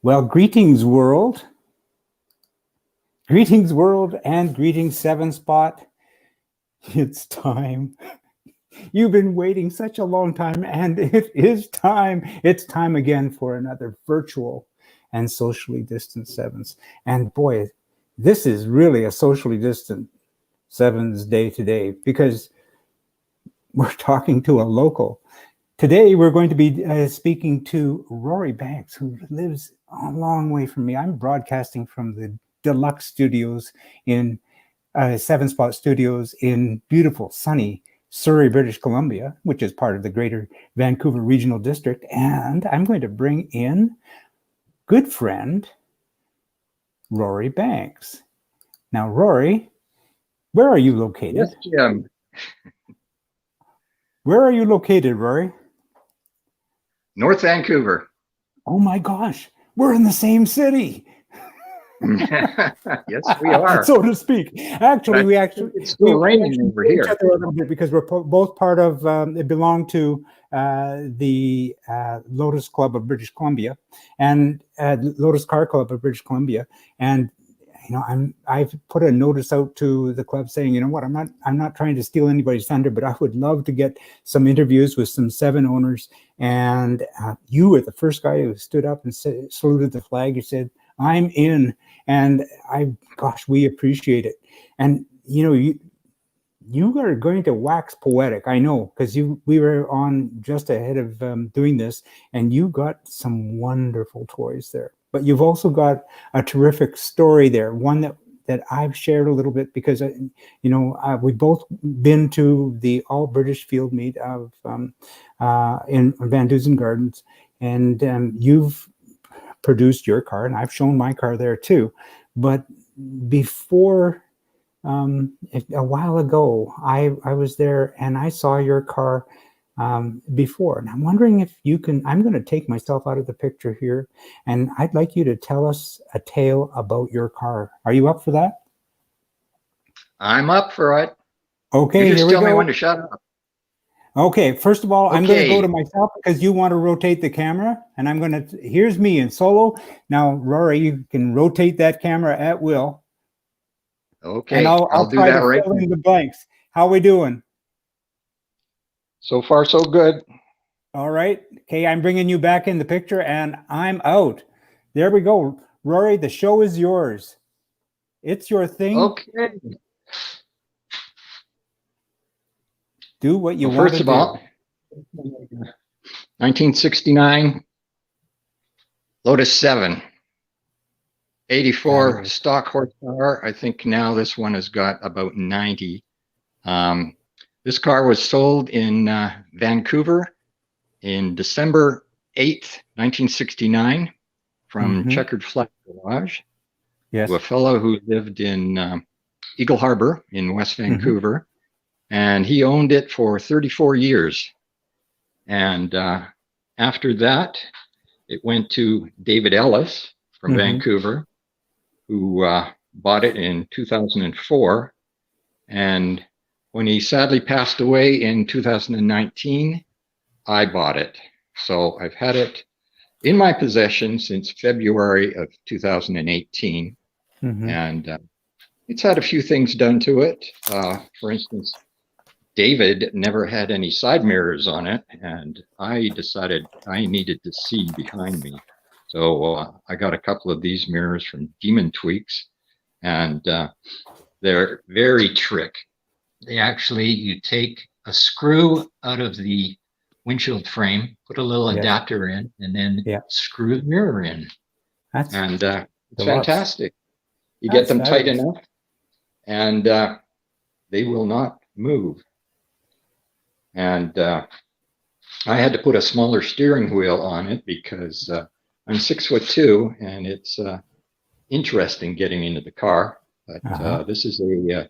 Well, greetings, world. Greetings, world, and greetings, Seven Spot. It's time. You've been waiting such a long time, and it is time. It's time again for another virtual and socially distant Sevens. And boy, this is really a socially distant Sevens day today, because we're talking to a local. Today, we're going to be speaking to Rory Banks, who lives a long way from me. I'm broadcasting from the Deluxe Studios in Seven Spot Studios in beautiful, sunny Surrey, British Columbia, which is part of the Greater Vancouver Regional District. And I'm going to bring in good friend Rory Banks. Now, Rory, where are you located? Yes, Jim. Where are you located, Rory? North Vancouver. Oh my gosh, we're in the same city. Yes, we are. So to speak. Actually, it's still raining over here. Each other a little bit because we're both part of, it belonged to the Lotus Club of British Columbia and Lotus Car Club of British Columbia. And you know, I've put a notice out to the club saying, you know what, I'm not trying to steal anybody's thunder, but I would love to get some interviews with some Seven owners. And you were the first guy who stood up and saluted the flag. You said, I'm in, and gosh, we appreciate it. And you know, you are going to wax poetic, I know, because we were on just ahead of doing this, and you got some wonderful toys there. But you've also got a terrific story there, one that I've shared a little bit because you know, we've both been to the All British Field Meet of in Van Dusen Gardens, and you've produced your car, and I've shown my car there too. But before, a while ago, I was there and I saw your car before, and I'm wondering if you can. I'm going to take myself out of the picture here, and I'd like you to tell us a tale about your car. Are you up for that? I'm up for it. Okay, you just here we tell go. me when to shut up. Okay, first of all, I'm going to go to myself because you want to rotate the camera, and I'm going to, here's me in solo. Now, Rory, you can rotate that camera at will. Okay, and I'll do try that to right fill in the blanks. How we doing? So far, so good. All right. Okay, I'm bringing you back in the picture, and I'm out. There we go. Rory, the show is yours. It's your thing. Okay. Do what you want First to of all, 1969 Lotus 7, 84 stock horsepower. I think now this one has got about 90. This car was sold in Vancouver in December 8th, 1969 from Checkered Flag Garage to a fellow who lived in Eagle Harbor in West Vancouver. And he owned it for 34 years. And after that, it went to David Ellis from Vancouver, who bought it in 2004. And when he sadly passed away in 2019, I bought it. So I've had it in my possession since February of 2018. And it's had a few things done to it. For instance, David never had any side mirrors on it, and I decided I needed to see behind me. So I got a couple of these mirrors from Demon Tweaks, and they're very trick. They actually, you take a screw out of the windshield frame, put a little adapter in, and then screw the mirror in. And it's fantastic. You get them tight enough, and they will not move. And I had to put a smaller steering wheel on it because I'm 6'2", and it's interesting getting into the car. But this is an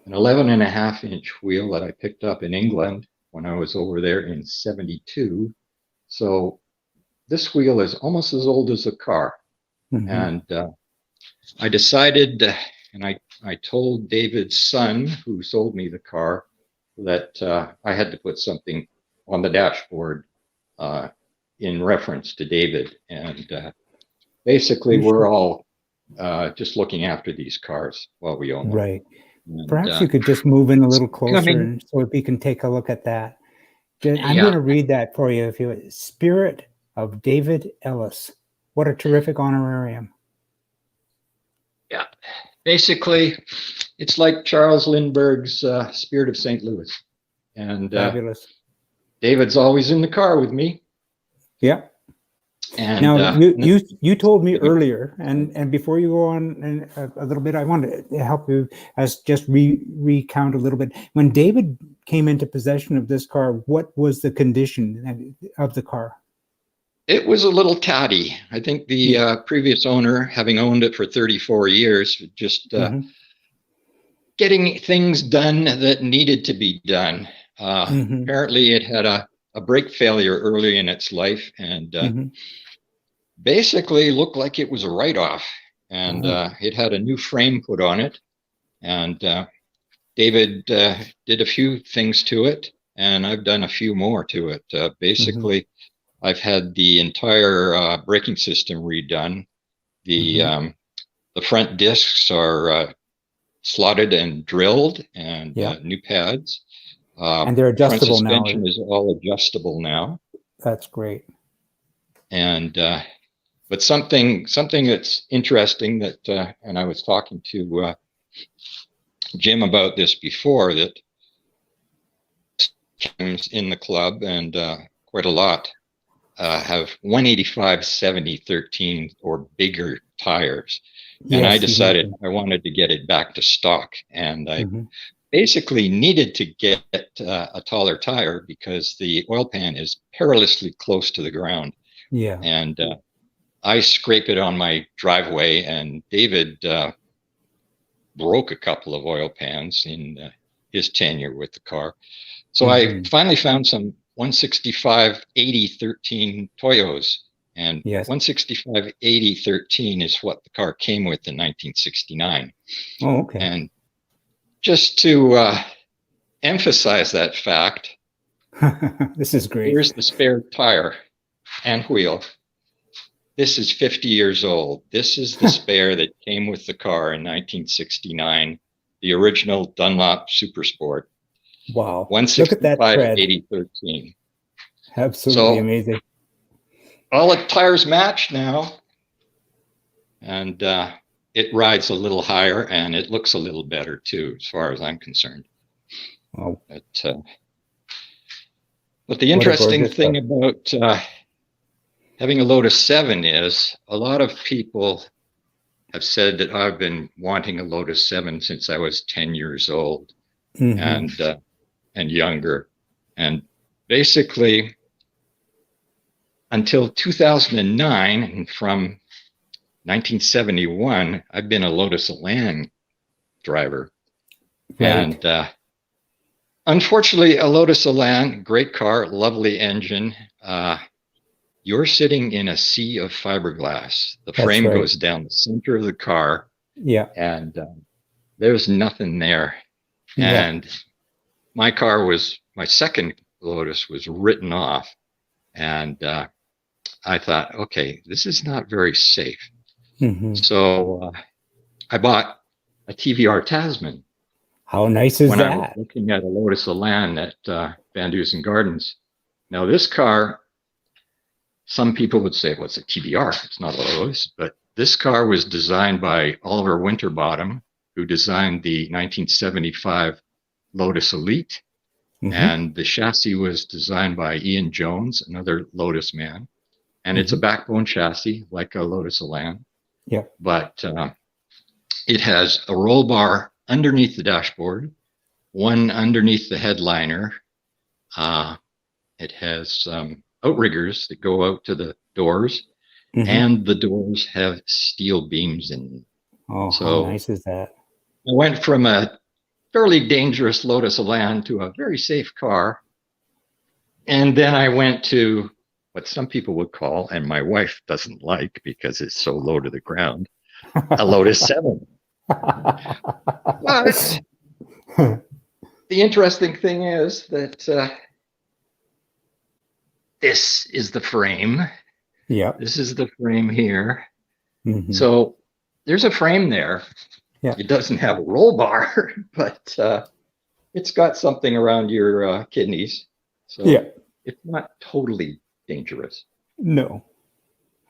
11.5-inch wheel that I picked up in England when I was over there in '72. So this wheel is almost as old as the car. And I decided, and I told David's son, who sold me the car, that I had to put something on the dashboard in reference to David. And basically You we're should. all just looking after these cars while we own them. Right. And Perhaps you could just move in a it's little closer, becoming, and so we can take a look at that. I'm going yeah, to read that for you. If you Spirit of David Ellis. What a terrific honorarium. yeah. Basically, it's like Charles Lindbergh's Spirit of St. Louis. And Fabulous. David's always in the car with me. Yeah. And Now you told me earlier, and before you go on and a little bit, I wanted to help you as just recount a little bit. When David came into possession of this car, what was the condition of the car? it was a little tatty. I think the previous owner, having owned it for 34 years, just Mm-hmm. getting things done that needed to be done. Mm-hmm. Apparently, it had a brake failure early in its life, and Mm-hmm. basically looked like it was a write-off. And Oh. it had a new frame put on it, and David did a few things to it, and I've done a few more to it. Mm-hmm. Basically, I've had the entire braking system redone. Mm-hmm. The front discs are slotted and drilled, and Yeah. new pads. And they're Front adjustable now. suspension is all adjustable now, That's great. and but something that's interesting that, and I was talking to Jim about this before, that in the club and quite a lot have 185 70 13 or bigger tires. And I Yes, you decided mentioned. I wanted to get it back to stock, and I Mm-hmm. basically needed to get a taller tire because the oil pan is perilously close to the ground. Yeah. And I scrape it on my driveway, and David broke a couple of oil pans in his tenure with the car. So I Mm-hmm. finally found some 165 80 13 Toyos, and Yes. 165 80 13 is what the car came with in 1969. Oh, okay. And just to emphasize that fact, This is great. here's the spare tire and wheel. This is 50 years old. This is the spare that came with the car in 1969, the original Dunlop Super Sport. Wow. Look at that 165 tread. 80 13. Absolutely So amazing. all the tires match now, and it rides a little higher, and it looks a little better too, as far as I'm concerned. Oh, But the what a interesting gorgeous thing car. about having a Lotus 7 is a lot of people have said that I've been wanting a Lotus 7 since I was 10 years old. Mm-hmm. and younger. And basically, until 2009, and from 1971, I've been a Lotus Elan driver. Right. And unfortunately, a Lotus Elan, great car, lovely engine. You're sitting in a sea of fiberglass. The frame goes down the center of the car. Yeah. And there's nothing there. Yeah. And my car was, my second Lotus was written off. And I thought, okay, this is not very safe. Mm-hmm. So I bought a TVR Tasman. How nice is when that? I was looking at a Lotus Elan at Van Dusen Gardens. Now this car, some people would say, well, it's a TVR, it's not a Lotus, but this car was designed by Oliver Winterbottom, who designed the 1975 Lotus Elite. Mm-hmm. And the chassis was designed by Ian Jones, another Lotus man. And it's a backbone chassis, like a Lotus Elan. Yeah. But it has a roll bar underneath the dashboard, one underneath the headliner. It has outriggers that go out to the doors, and the doors have steel beams in them. Oh, so how nice is that? I went from a fairly dangerous Lotus Elan to a very safe car. And then I went to what some people would call, and my wife doesn't like because it's so low to the ground, a Lotus 7. But the interesting thing is that this is the frame. Yeah. This is the frame here. Mhm. So there's a frame there. Yeah. It doesn't have a roll bar, but it's got something around your kidneys. Yeah. So it's not totally dangerous. No.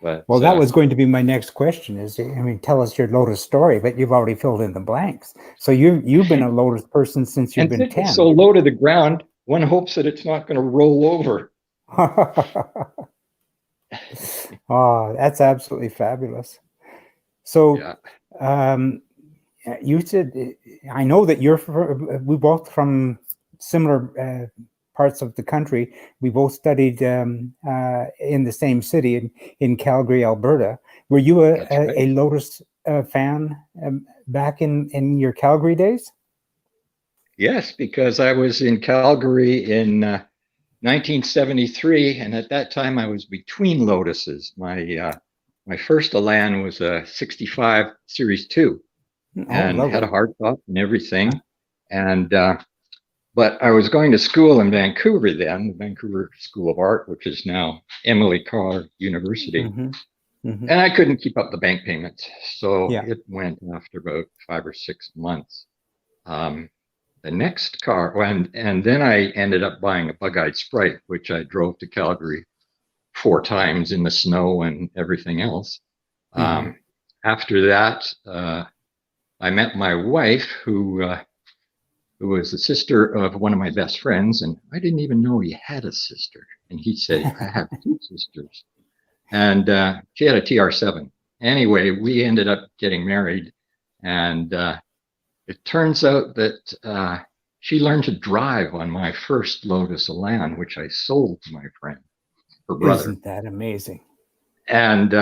But Well, that was going to be my next question is, I mean, tell us your Lotus story, but you've already filled in the blanks. So you've been a Lotus person since you've and been since it's 10. so low to the ground, one hopes that it's not going to roll over. Oh, that's absolutely fabulous. So, Yeah. you said, I know that we both from similar parts of the country. We both studied in the same city in Calgary, Alberta. Were you That's right. a Lotus fan back in your Calgary days? Yes, because I was in Calgary in 1973, and at that time I was between Lotuses. My first Elan was a 65 Series 2 Oh, and had a lovely. hardtop and everything. And but I was going to school in Vancouver then, the Vancouver School of Art, which is now Emily Carr University. Hmm. Hmm. And I couldn't keep up the bank payments. So Yeah. it went after about 5 or 6 months. The next car, and then I ended up buying a bug-eyed Sprite, which I drove to Calgary 4 times in the snow and everything else. Hmm. After that, I met my wife, who was the sister of one of my best friends, and I didn't even know he had a sister. And he said, "I have 2 sisters," and she had a TR7. Anyway, we ended up getting married, and it turns out that she learned to drive on my first Lotus Elan, which I sold to my friend, her brother. Isn't that amazing? And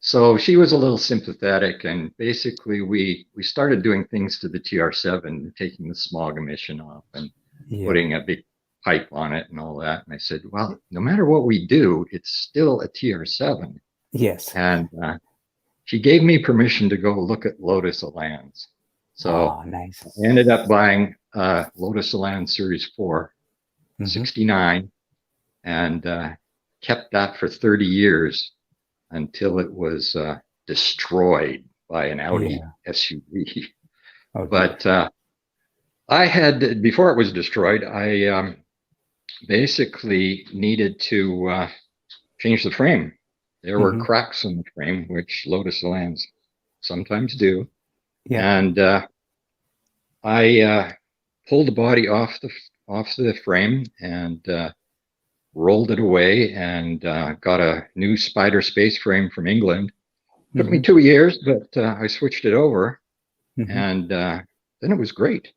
so she was a little sympathetic, and basically we started doing things to the TR7, taking the smog emission off and Yeah. putting a big pipe on it and all that. And I said, well, no matter what we do, it's still a TR7. Yes. And she gave me permission to go look at Lotus Elans. So Oh, nice. I ended up buying Lotus Elan Series 4, Hmm. 69, and kept that for 30 years until it was destroyed by an Audi SUV. Oh, But I had, before it was destroyed, I basically needed to change the frame. There were cracks in the frame, which Lotus Elans sometimes do. Yeah. And I pulled the body off the frame and rolled it away and got a new Spider space frame from England. Took me 2 years, but I switched it over, and then it was great.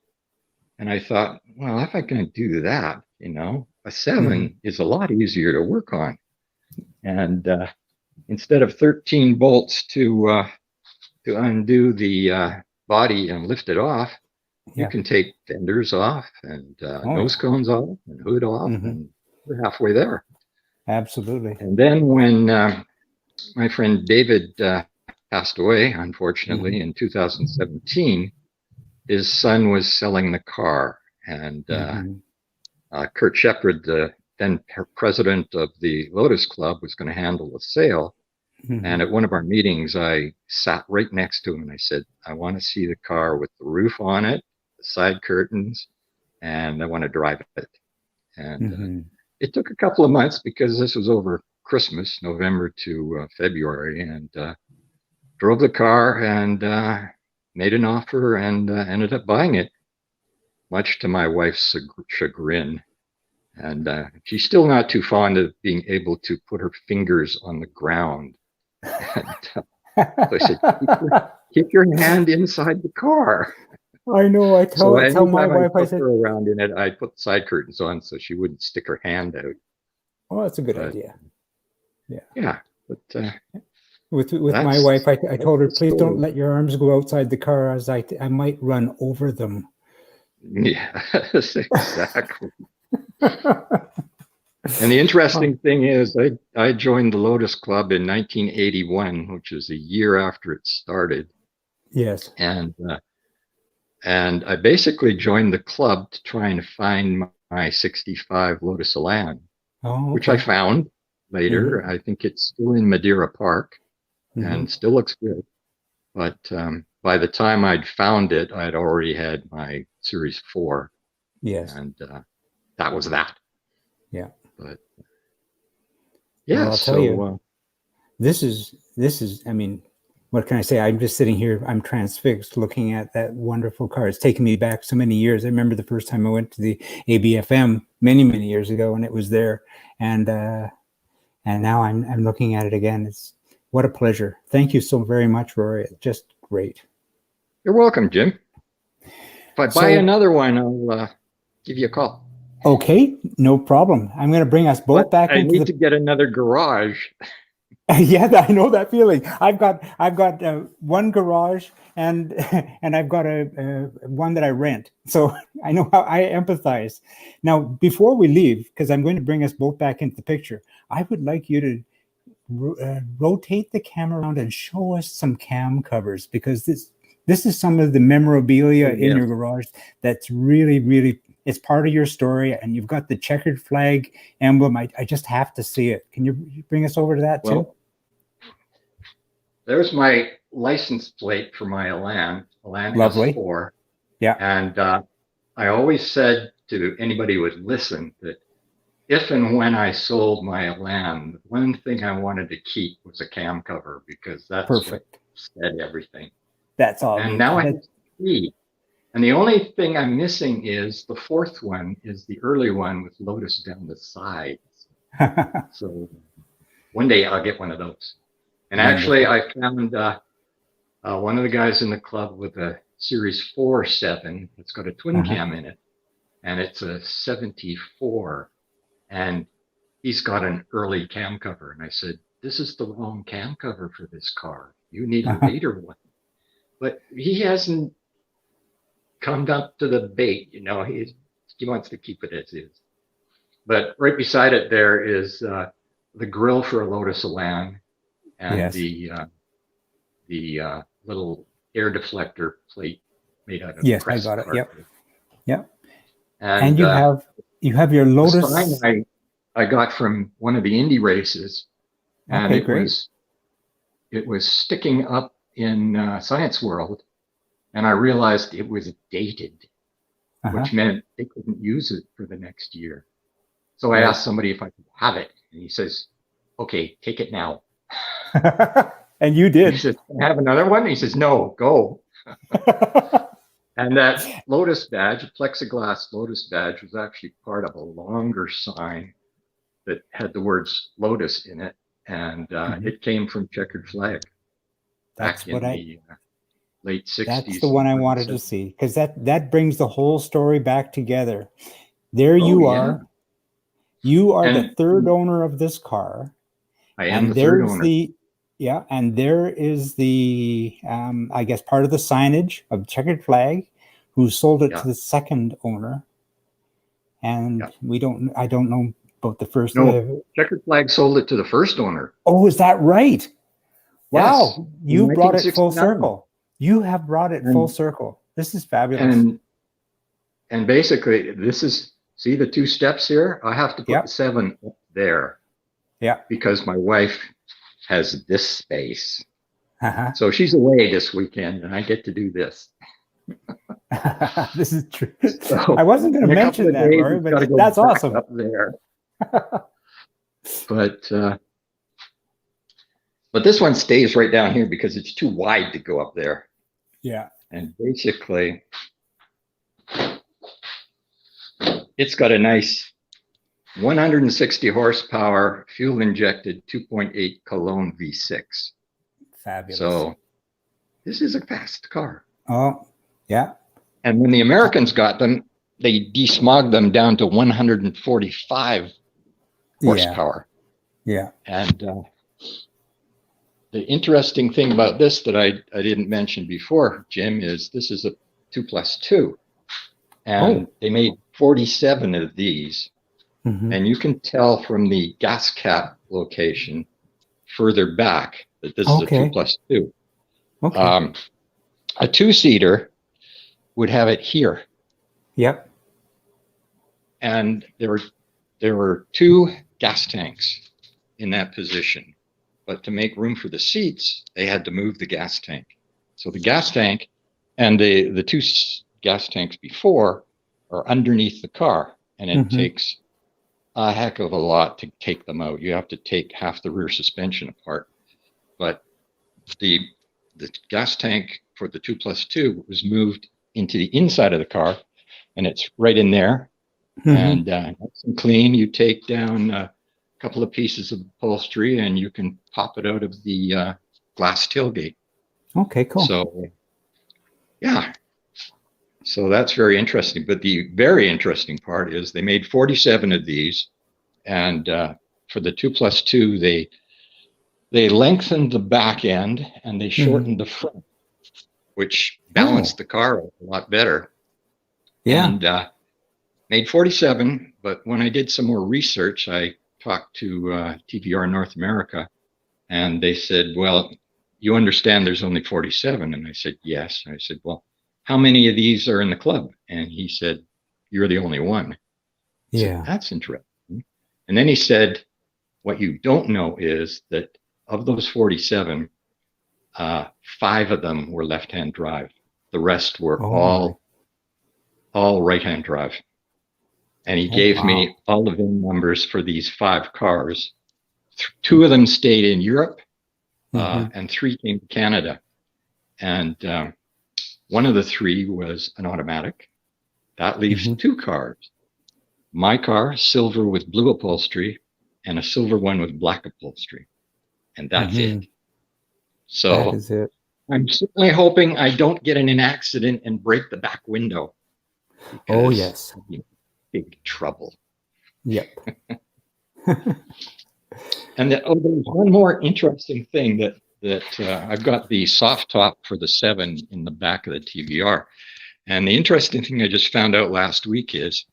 And I thought, well, if I can do that, a 7 is a lot easier to work on. And instead of 13 bolts to undo the body and lift it off, you can take fenders off and nose cones off and hood off, and we're halfway there. Absolutely. And then when my friend David passed away, unfortunately, in 2017, his son was selling the car, and Kurt Shepard, the then president of the Lotus Club, was going to handle the sale. And at one of our meetings, I sat right next to him and I said, I want to see the car with the roof on it, the side curtains, and I want to drive it. And it took a couple of months because this was over Christmas, November to February, and drove the car and made an offer and ended up buying it, much to my wife's chagrin. And she's still not too fond of being able to put her fingers on the ground. And, so I said, keep your hand inside the car. I know. I tell my anytime wife, I I took said, her around in it, I put side curtains on so she wouldn't stick her hand out. oh, that's a good idea. Yeah. Yeah. But with my wife, I told her, please don't let your arms go outside the car, as I might run over them. Yeah, exactly. And the interesting thing is, I joined the Lotus Club in 1981, which is a year after it started. Yes. And I basically joined the club to try and find my 65 Lotus Elan, which I found later. I think it's still in Madeira Park. and still looks good. But by the time I'd found it, I'd already had my Series 4. Yes. And that was that. Yeah. But yeah, well, I'll tell you, this is, I mean, what can I say? I'm just sitting here, I'm transfixed looking at that wonderful car. It's taken me back so many years. I remember the first time I went to the ABFM many, many years ago, and it was there. And now I'm looking at it again. It's what a pleasure. Thank you so very much, Rory. It's just great. You're welcome, Jim. If I buy another one, I'll give you a call. Okay, no problem. I'm going to bring us both back into I need to get another garage. Yeah, I know that feeling. I've got one garage and I've got a one that I rent. So I know how I empathize. Now, before we leave, because I'm going to bring us both back into the picture, I would like you to rotate the camera around and show us some cam covers, because this is some of the memorabilia in your garage that's really, really, it's part of your story, and you've got the checkered flag emblem. I just have to see it. Can you bring us over to that too? There's my license plate for my Elan Lovely. S4. Yeah. And I always said to anybody who would listen that if and when I sold my Elan, the one thing I wanted to keep was a cam cover, because that's perfect. What said everything. That's all. And now I have 3. And the only thing I'm missing is the 4th one is the early one with Lotus down the sides. So one day I'll get one of those. And actually, I found one of the guys in the club with a Series 4.7. It's got a twin cam in it, and it's a 74. And he's got an early cam cover. And I said, this is the wrong cam cover for this car. You need a later one. But he hasn't come up to the bait. You know, he wants to keep it as is. But right beside it there is the grill for a Lotus Elan. And the little air deflector plate made out of pressed cardboard. Yep. And you have your Lotus. The sign I got from one of the Indy races, and it was sticking up in Science World, and I realized it was dated, which meant they couldn't use it for the next year. So I asked somebody if I could have it, and he says, "Okay, take it now." And you did. He says, "I have another one?" He says, "No, go." And that Lotus badge, a plexiglass Lotus badge, was actually part of a longer sign that had the words Lotus in it. And it came from Checkered Flag back in the late 60s. That's the one I wanted to see, because that brings the whole story back together. There you are. You are the third owner of this car. I am the third owner. And there is the, I guess, part of the signage of Checkered Flag, who sold it to the second owner. And I don't know about the first. No, Checkered Flag sold it to the first owner. Oh, is that right? Wow. Yes. You brought it full circle. You have brought it full circle. This is fabulous. And basically, this is, see the 2 steps here? I have to put the 7 up there. Yeah. Because my wife has this space. So she's away this weekend, and I get to do this. This is true. So I wasn't going to mention that, Rory, but that's awesome. Up there. But this one stays right down here because it's too wide to go up there. Yeah. And basically, it's got a nice 160 horsepower, fuel-injected 2.8 Cologne V6. Fabulous. So this is a fast car. Oh, yeah. And when the Americans got them, they desmogged them down to 145 horsepower. Yeah. And the interesting thing about this that I didn't mention before, Jim, is this is a 2+2. And they made 47 of these. And you can tell from the gas cap location further back that this is a 2+2. Okay. A 2-seater would have it here. Yep. And there were 2 gas tanks in that position. but to make room for the seats, they had to move the gas tank. So the gas tank and the two gas tanks before are underneath the car, and it takes a heck of a lot to take them out. You have to take half the rear suspension apart. But the gas tank for the 2+2 was moved into the inside of the car, and it's right in there. And nice and clean. You take down a couple of pieces of upholstery, and you can pop it out of the glass tailgate. Okay, cool. So, yeah. So that's very interesting. But the very interesting part is they made 47 of these, and for the 2+2, they lengthened the back end and they shortened the front, which balanced the car a lot better. Yeah. And made 47, but when I did some more research, I talked to TVR North America, and they said, well, you understand there's only 47. And I said, yes. And I said, well, how many of these are in the club? And he said, you're the only one. I said, that's interesting. And then he said, what you don't know is that of those 47, 5 of them were left-hand drive. The rest were all right-hand drive. And he gave me all the VIN numbers for these 5 cars. 2 of them stayed in Europe, and 3 came to Canada. And one of the 3 was an automatic. That leaves 2 cars. My car, silver with blue upholstery, and a silver one with black upholstery. And that's it. So that is it. I'm certainly hoping I don't get in an accident and break the back window. Oh, yes. Big trouble. Yep. And there's one more interesting thing that I've got the soft top for the 7 in the back of the TVR. And the interesting thing I just found out last week is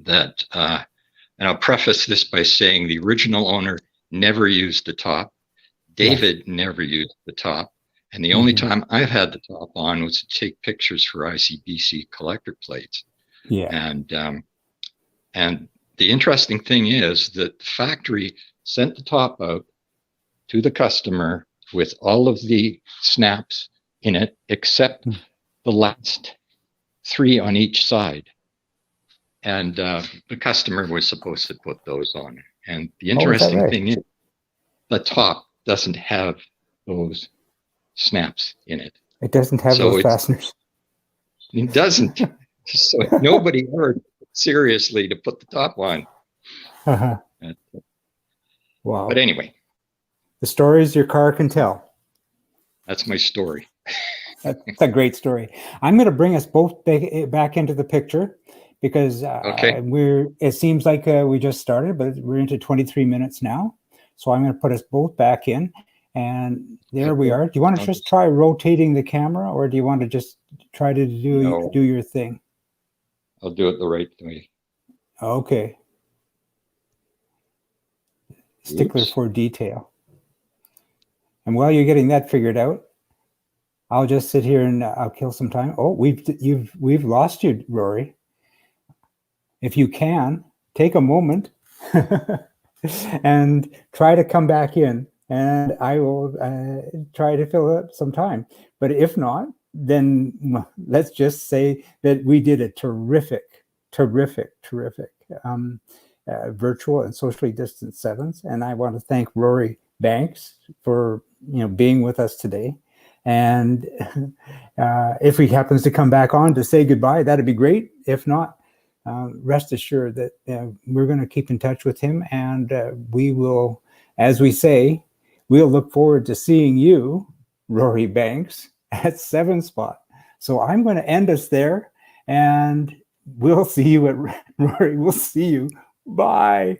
that, and I'll preface this by saying the original owner never used the top. David never used the top. And the only time I've had the top on was to take pictures for ICBC collector plates. Yeah. And the interesting thing is that the factory sent the top out to the customer with all of the snaps in it, except the last 3 on each side. And the customer was supposed to put those on. And the interesting thing is the top doesn't have those snaps in it. It doesn't have those fasteners. It doesn't. So nobody ever took it seriously to put the top on. Wow. But anyway. The stories your car can tell. That's my story. That's a great story. I'm going to bring us both back into the picture because it seems like we just started, but we're into 23 minutes now. So I'm going to put us both back in, and there we are. Do you want to just try rotating the camera, or do you want to just try to do your thing? I'll do it the right way. Okay. Stickler for detail. And while you're getting that figured out, I'll just sit here and I'll kill some time. Oh, we've lost you, Rory. If you can, take a moment and try to come back in, and I will try to fill up some time. But if not, then let's just say that we did a terrific virtual and socially distanced 7s. And I want to thank Rory Banks for being with us today. And if he happens to come back on to say goodbye, that'd be great. If not, rest assured that we're going to keep in touch with him, and we will, as we say, we'll look forward to seeing you, Rory Banks, at 7 Spot. So I'm going to end us there, and we'll see you at Rory. We'll see you. Bye.